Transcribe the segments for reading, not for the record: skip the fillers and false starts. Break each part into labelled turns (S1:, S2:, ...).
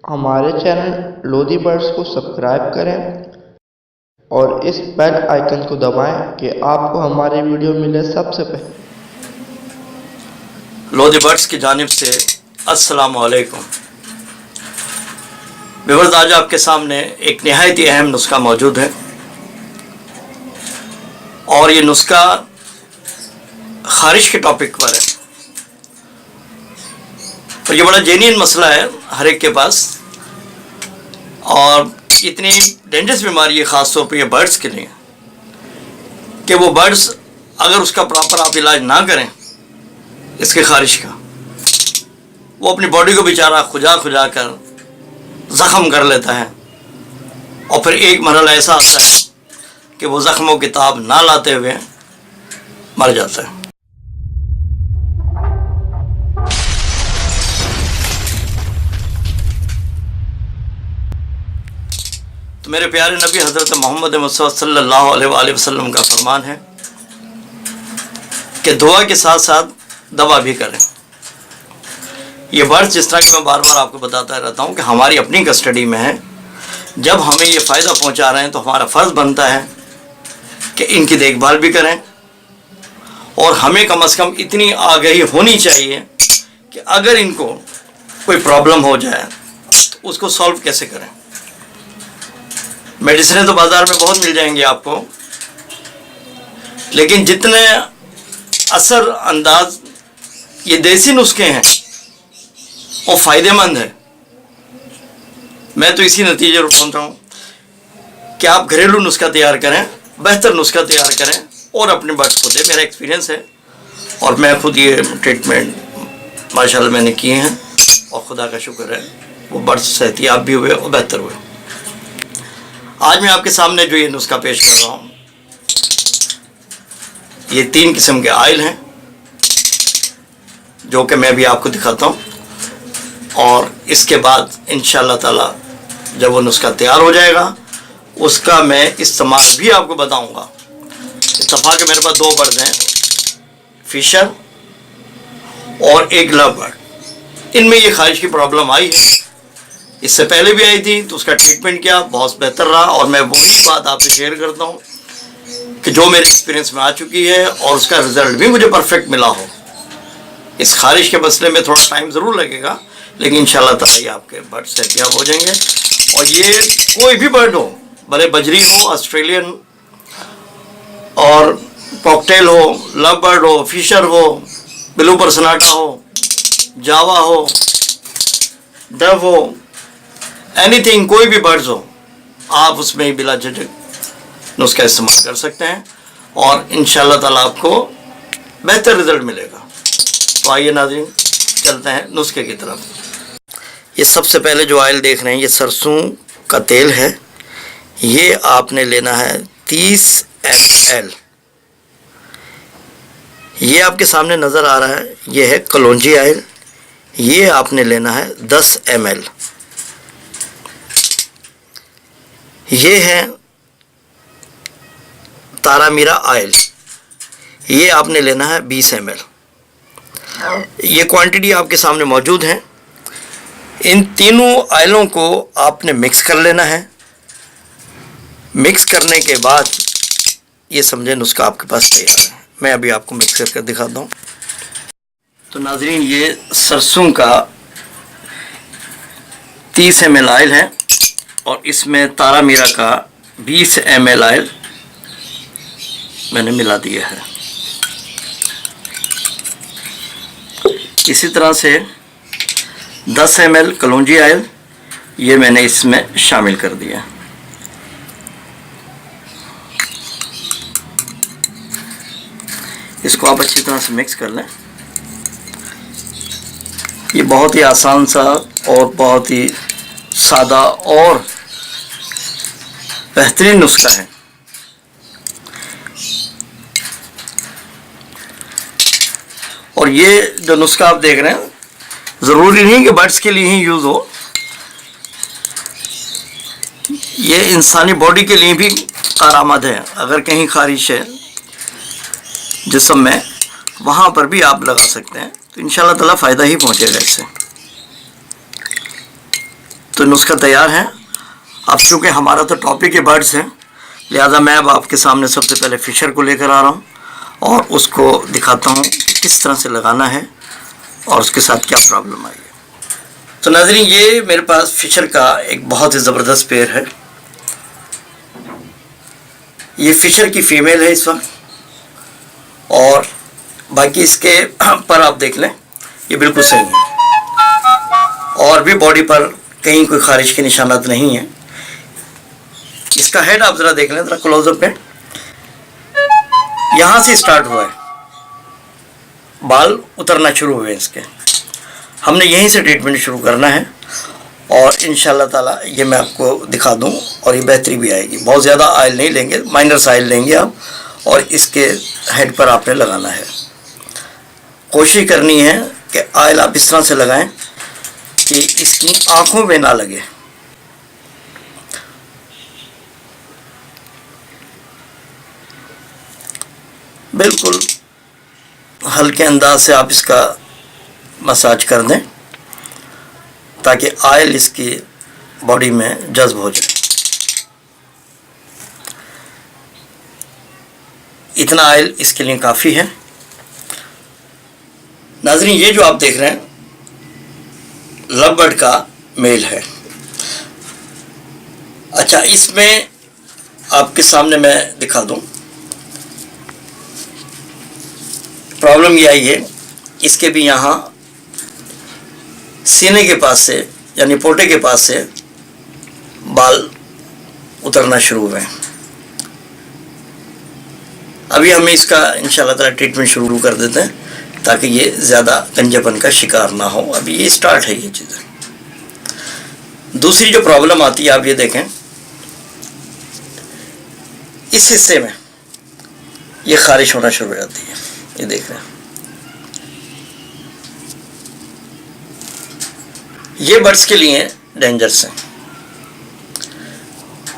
S1: हमारे channel Lodhi birds को subscribe करें और इस बेल आइकन को दबाएं कि आपको हमारी वीडियो मिले सबसे पहले।
S2: लोधी बर्ड्स की जानिब से अस्सलाम वालेकुम। व्यूअर्स, आज आपके सामने एक निहायत ही अहम नुस्खा मौजूद है और ये नुस्खा खारिश के टॉपिक पर है और ये बड़ा जेन्युइन मसला है हर एक के पास और इतनी डेंजरस बीमारी है ख़ास तौर पर ये बर्ड्स के लिए कि वो बर्ड्स अगर उसका प्रॉपर आप इलाज ना करें इसके खारिश का, वो अपनी बॉडी को बेचारा खुजा खुजा कर ज़ख़म कर लेता है और फिर एक मरहला ऐसा आता है कि वो ज़ख्मों की ताब ना लाते हुए मर जाता है। तो मेरे प्यारे नबी हज़रत मोहम्मद मुस्तफ़ा सल्लल्लाहु अलैहि वसल्लम का फरमान है कि दुआ के साथ साथ दवा भी करें। ये बर्ड्स जिस तरह कि मैं बार बार आपको बताता रहता हूँ कि हमारी अपनी कस्टडी में है, जब हमें ये फ़ायदा पहुँचा रहे हैं तो हमारा फ़र्ज़ बनता है कि इनकी देखभाल भी करें और हमें कम से कम इतनी आगाही होनी चाहिए कि अगर इनको कोई प्रॉब्लम हो जाए तो उसको सॉल्व कैसे करें। मेडिसिन तो बाज़ार में बहुत मिल जाएंगी आपको, लेकिन जितने असर अंदाज ये देसी नुस्खे हैं वो फ़ायदेमंद है। मैं तो इसी नतीजे पर पहुँचा हूँ कि आप घरेलू नुस्खा तैयार करें, बेहतर नुस्खा तैयार करें और अपने बर्ड्स को दें। मेरा एक्सपीरियंस है और मैं खुद ये ट्रीटमेंट माशाल्लाह मैंने किए हैं और खुदा का शुक्र है वो बर्ड्स सेहतियाब भी हुए और बेहतर हुए। आज मैं आपके सामने जो ये नुस्खा पेश कर रहा हूँ, ये 3 किस्म के आयल हैं जो कि मैं भी आपको दिखाता हूँ और इसके बाद इंशाअल्लाह ताला जब वो नुस्खा तैयार हो जाएगा उसका मैं इस्तेमाल भी आपको बताऊँगा। इत्तफाक के मेरे पास 2 बर्ड्स हैं, फिशर और एक लव बर्ड। इनमें ये खारिश की प्रॉब्लम आई है, इससे पहले भी आई थी तो उसका ट्रीटमेंट किया, बहुत बेहतर रहा और मैं वही बात आपसे शेयर करता हूँ कि जो मेरे एक्सपीरियंस में आ चुकी है और उसका रिज़ल्ट भी मुझे परफेक्ट मिला हो। इस खारिश के मसले में थोड़ा टाइम ज़रूर लगेगा लेकिन इंशाल्लाह ताला ये आपके बर्ड सेहतियाब हो जाएंगे। और ये कोई भी बर्ड हो, भले बजरी हो, ऑस्ट्रेलियन और कॉकटेल हो, लव बर्ड हो, फिशर हो, ब्लू पर्सनाटा हो, जावा हो, डव हो, एनीथिंग, कोई भी बर्ड्स हो, आप उसमें बिला झिझक नुस्खा इस्तेमाल कर सकते हैं और इंशाल्लाह ताला आपको बेहतर रिजल्ट मिलेगा। तो आइए नाज़रीन, चलते हैं नुस्खे की तरफ। ये सबसे पहले जो ऑयल देख रहे हैं ये सरसों का तेल है। ये आपने लेना है 30 ml। ये आपके सामने नज़र आ रहा है, ये है कलौंजी ऑयल। ये आपने लेना है 10 ml। ये है तारा मीरा ऑयल, ये आपने लेना है 20 ml। ये क्वांटिटी आपके सामने मौजूद है। इन तीनों ऑयलों को आपने मिक्स कर लेना है। मिक्स करने के बाद ये समझे नुस्खा आपके पास तैयार है। मैं अभी आपको मिक्स करके दिखाता हूँ। तो नाजरीन, ये सरसों का 30 ml ऑयल है और इसमें तारा मीरा का 20 ml ऑयल मैंने मिला दिया है। इसी तरह से 10 ml कलौंजी ऑयल ये मैंने इसमें शामिल कर दिया। इसको आप अच्छी तरह से मिक्स कर लें। ये बहुत ही आसान सा और बहुत ही सादा और बेहतरीन नुस्खा है। और ये जो नुस्खा आप देख रहे हैं ज़रूरी नहीं कि बर्ड्स के लिए ही यूज़ हो, ये इंसानी बॉडी के लिए भी कारआमद है। अगर कहीं खारिश है जिस्म में, वहाँ पर भी आप लगा सकते हैं तो इंशाल्लाह ताला फ़ायदा ही पहुँचेगा इससे। तो नुस्खा तैयार है। अब चूँकि हमारा तो टॉपिक के बर्ड्स हैं, लिहाजा मैं अब आपके सामने सबसे पहले फ़िशर को लेकर आ रहा हूँ और उसको दिखाता हूँ किस तरह से लगाना है और उसके साथ क्या प्रॉब्लम आई है। तो नाज़रीन, ये मेरे पास फ़िशर का एक बहुत ही ज़बरदस्त पेयर है। ये फ़िशर की फ़ीमेल है इस वक्त, और बाकी इसके पर आप देख लें ये बिल्कुल सही है, और भी बॉडी पर कहीं कोई खारिश के निशानात नहीं है। इसका हेड आप ज़रा देख लें, ज़रा क्लोजअप पे, यहाँ से स्टार्ट हुआ है, बाल उतरना शुरू हुए इसके। हमने यहीं से ट्रीटमेंट शुरू करना है और इंशाल्लाह ताला ये मैं आपको दिखा दूँ और ये बेहतरी भी आएगी। बहुत ज़्यादा ऑयल नहीं लेंगे, माइनर ऑयल लेंगे आप, और इसके हेड पर आपने लगाना है। कोशिश करनी है कि ऑयल आप इस तरह से लगाएं कि इसकी आँखों में ना लगे। बिल्कुल हल्के अंदाज से आप इसका मसाज कर दें ताकि ऑयल इसकी बॉडी में जज्ब हो जाए। इतना ऑयल इसके लिए काफ़ी है। नाज़रीन, ये जो आप देख रहे हैं लव बर्ड का मेल है। अच्छा, इसमें आपके सामने मैं दिखा दूं, प्रॉब्लम ये आई है, इसके भी यहाँ सीने के पास से यानी पोटे के पास से बाल उतरना शुरू हुए हैं। अभी हमें इसका इंशाल्लाह ताला ट्रीटमेंट शुरू कर देते हैं ताकि ये ज़्यादा गंजेपन का शिकार ना हो। अभी ये स्टार्ट है ये चीज़ें। दूसरी जो प्रॉब्लम आती है, आप ये देखें, इस हिस्से में ये खारिश होना शुरू हो जाती है। ये देख रहे हैं, ये बर्ड्स के लिए डेंजरस है।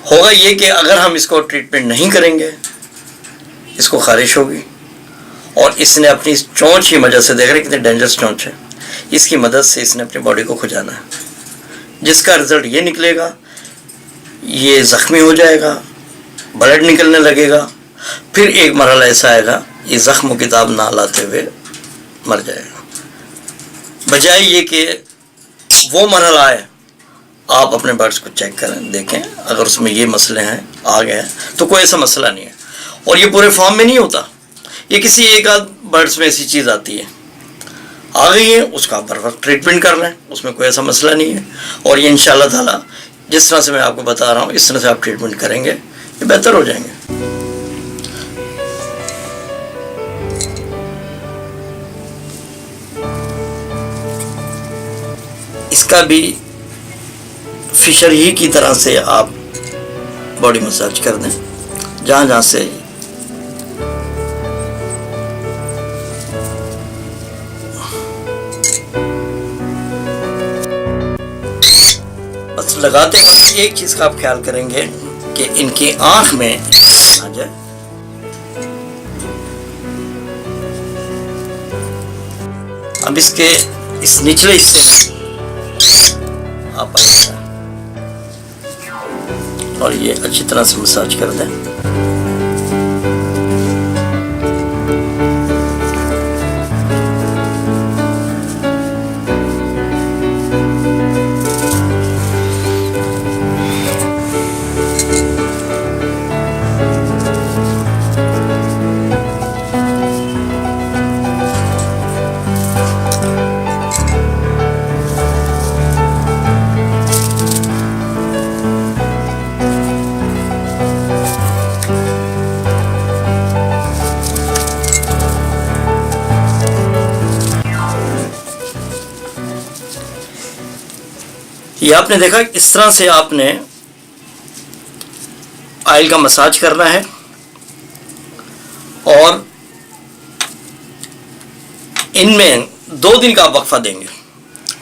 S2: होगा ये कि अगर हम इसको ट्रीटमेंट नहीं करेंगे, इसको खारिश होगी, और इसने अपनी चोंच की मदद से, देख रहे कितनी डेंजरस चोंच है, इसकी मदद से इसने अपनी बॉडी को खुजाना है, जिसका रिजल्ट ये निकलेगा, ये ज़ख्मी हो जाएगा, ब्लड निकलने लगेगा, फिर एक मरहला ऐसा आएगा ये ज़ख्म किताब ना लाते हुए मर जाएगा। बजाय ये कि वो मरहला आए, आप अपने बर्ड्स को चेक करें, देखें अगर उसमें ये मसले हैं, आ गए हैं, तो कोई ऐसा मसला नहीं है। और ये पूरे फॉर्म में नहीं होता, ये किसी एक आध बर्ड्स में ऐसी चीज़ आती है, आ गई है, उसका बर वक्त ट्रीटमेंट कर लें, उसमें कोई ऐसा मसला नहीं है। और ये इंशाल्लाह ताला जिस तरह से मैं आपको बता रहा हूँ, इस तरह से आप ट्रीटमेंट करेंगे, ये बेहतर हो जाएंगे। इसका भी फिशर ही की तरह से आप बॉडी मसाज कर दें, जहाँ जहाँ से बस लगाते वक्त एक चीज़ का आप ख्याल करेंगे कि इनकी आँख में आ जाए। अब इसके इस निचले हिस्से में आप आइएगा और ये अच्छी तरह से मसाज कर दें। ये आपने देखा, इस तरह से आपने ऑयल का मसाज करना है और इनमें 2 दिन का वक्फा देंगे।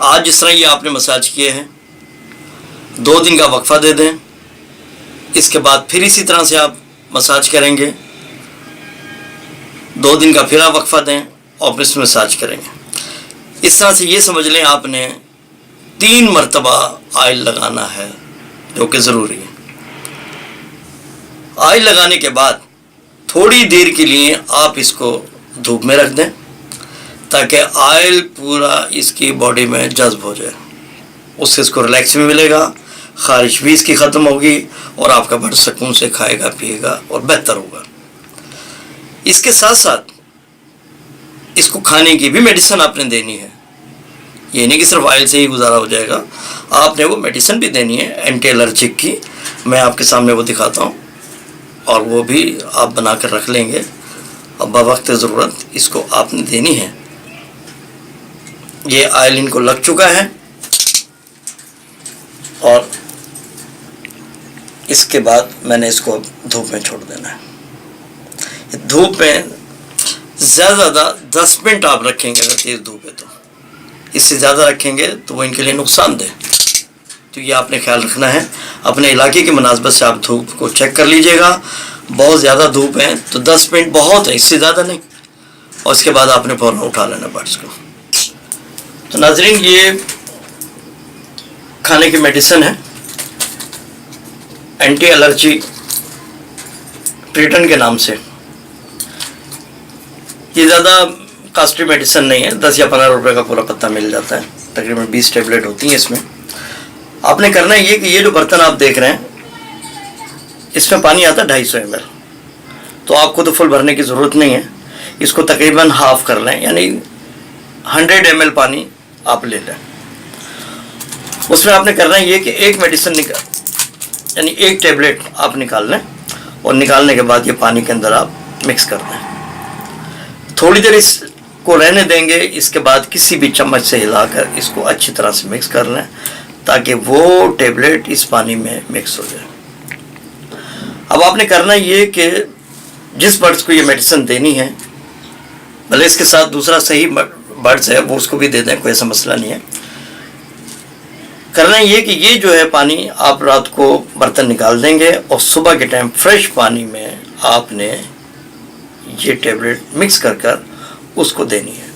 S2: आज जिस तरह ये आपने मसाज किए हैं, 2 दिन का वक्फा दे दें, इसके बाद फिर इसी तरह से आप मसाज करेंगे, 2 दिन का फिर आप वक्फा दें और फिर मसाज करेंगे। इस तरह से ये समझ लें आपने 3 मरतबा ऑयल लगाना है, जो कि ज़रूरी है। ऑयल लगाने के बाद थोड़ी देर के लिए आप इसको धूप में रख दें, ताकि ऑयल पूरा इसकी बॉडी में जज्ब हो जाए। उससे इसको रिलैक्स भी मिलेगा, ख़ारिश भी इसकी ख़त्म होगी और आपका बड़ा सुकून से खाएगा पिएगा और बेहतर होगा। इसके साथ साथ इसको खाने की भी मेडिसिन आपने देनी है। ये नहीं कि सिर्फ ऑयल से ही गुजारा हो जाएगा, आपने वो मेडिसिन भी देनी है एंटी एलर्जिक की। मैं आपके सामने वो दिखाता हूँ और वो भी आप बना कर रख लेंगे। अब बवक्त ज़रूरत इसको आपने देनी है। ये ऑयल इनको लग चुका है और इसके बाद मैंने इसको धूप में छोड़ देना है। धूप में ज़्यादा 10 मिनट आप रखेंगे, अगर तेज़ धूप है तो। इससे ज़्यादा रखेंगे तो वो इनके लिए नुकसानदेह, तो ये आपने ख्याल रखना है। अपने इलाके की मुनासबत से आप धूप को चेक कर लीजिएगा। बहुत ज़्यादा धूप है तो 10 मिनट बहुत है, इससे ज़्यादा नहीं। और इसके बाद आपने फ़ौरन उठा लेना बर्ड्स को। तो नाज़रीन, ये खाने की मेडिसिन है, एंटी एलर्जी ट्रीटन के नाम से। ये ज़्यादा कॉस्टली मेडिसिन नहीं है, 10 या 15 रुपए का पूरा पत्ता मिल जाता है। तकरीबन 20 टेबलेट होती हैं इसमें। आपने करना ये कि ये जो बर्तन आप देख रहे हैं, इसमें पानी आता है 250 ml। तो आपको तो फुल भरने की ज़रूरत नहीं है, इसको तकरीबन हाफ कर लें, यानी 100 ml पानी आप ले लें। उसमें आपने करना ये कि एक मेडिसिन यानी एक टेबलेट आप निकाल लें और निकालने के बाद ये पानी के अंदर आप मिक्स कर दें। थोड़ी देर इसको रहने देंगे, इसके बाद किसी भी चम्मच से हिलाकर इसको अच्छी तरह से मिक्स कर लें, ताकि वो टेबलेट इस पानी में मिक्स हो जाए। अब आपने करना ये कि जिस बर्ड्स को ये मेडिसिन देनी है, भले इसके साथ दूसरा सही बर्ड्स है वो उसको भी दे दें, कोई ऐसा मसला नहीं है। करना ये कि ये जो है पानी आप रात को बर्तन निकाल देंगे और सुबह के टाइम फ्रेश पानी में आपने ये टेबलेट मिक्स कर उसको देनी है।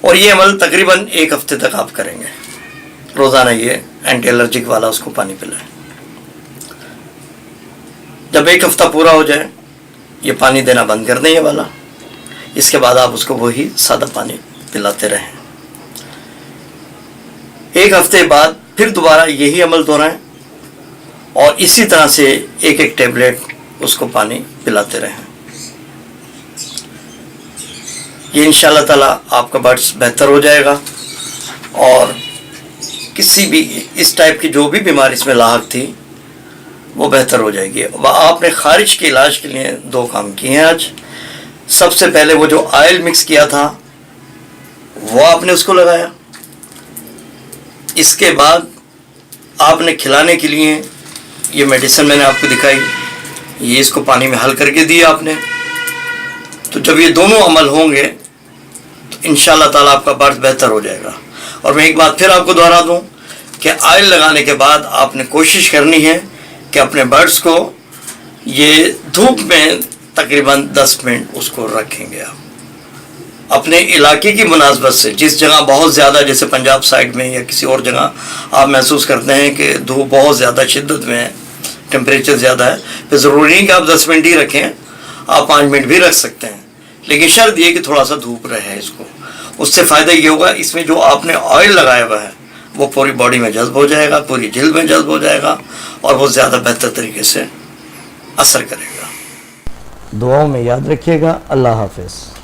S2: और ये अमल तकरीबन 1 हफ्ते तक आप करेंगे। रोज़ाना ये एंटी एलर्जिक वाला उसको पानी पिलाएं। जब 1 हफ्ता पूरा हो जाए, ये पानी देना बंद कर दें ये वाला। इसके बाद आप उसको वही सादा पानी पिलाते रहें। 1 हफ्ते बाद फिर दोबारा यही अमल दोहराएं और इसी तरह से एक टेबलेट उसको पानी पिलाते रहें। ये इंशाअल्लाह ताला आपका बर्ड्स बेहतर हो जाएगा और किसी भी इस टाइप की जो भी बीमारी इसमें लाहक थी वो बेहतर हो जाएगी। आपने खारिज के इलाज के लिए 2 काम किए हैं आज। सबसे पहले वो जो ऑयल मिक्स किया था वो आपने उसको लगाया। इसके बाद आपने खिलाने के लिए ये मेडिसिन मैंने आपको दिखाई, ये इसको पानी में हल करके दिया आपने। तो जब ये दोनों अमल होंगे तो इंशाअल्लाह ताला आपका बर्ड बेहतर हो जाएगा। और मैं एक बात फिर आपको दोहरा दूं कि ऑयल लगाने के बाद आपने कोशिश करनी है कि अपने बर्ड्स को ये धूप में तकरीबन 10 मिनट उसको रखेंगे आप। अपने इलाके की मुनासबत से जिस जगह बहुत ज़्यादा, जैसे पंजाब साइड में या किसी और जगह आप महसूस करते हैं कि धूप बहुत ज़्यादा शिद्दत में है, टेम्परेचर ज़्यादा है, फिर ज़रूरी नहीं कि आप 10 मिनट ही रखें, आप 5 मिनट भी रख सकते हैं। लेकिन शर्त ये कि थोड़ा सा धूप रहे इसको। उससे फ़ायदा ये होगा, इसमें जो आपने ऑयल लगाया हुआ है वो पूरी बॉडी में जज्ब हो जाएगा, पूरी जिल्द में जज्ब हो जाएगा और वो ज़्यादा बेहतर तरीके से असर करेगा। दुआओं में याद रखिएगा। अल्लाह हाफ़िज़।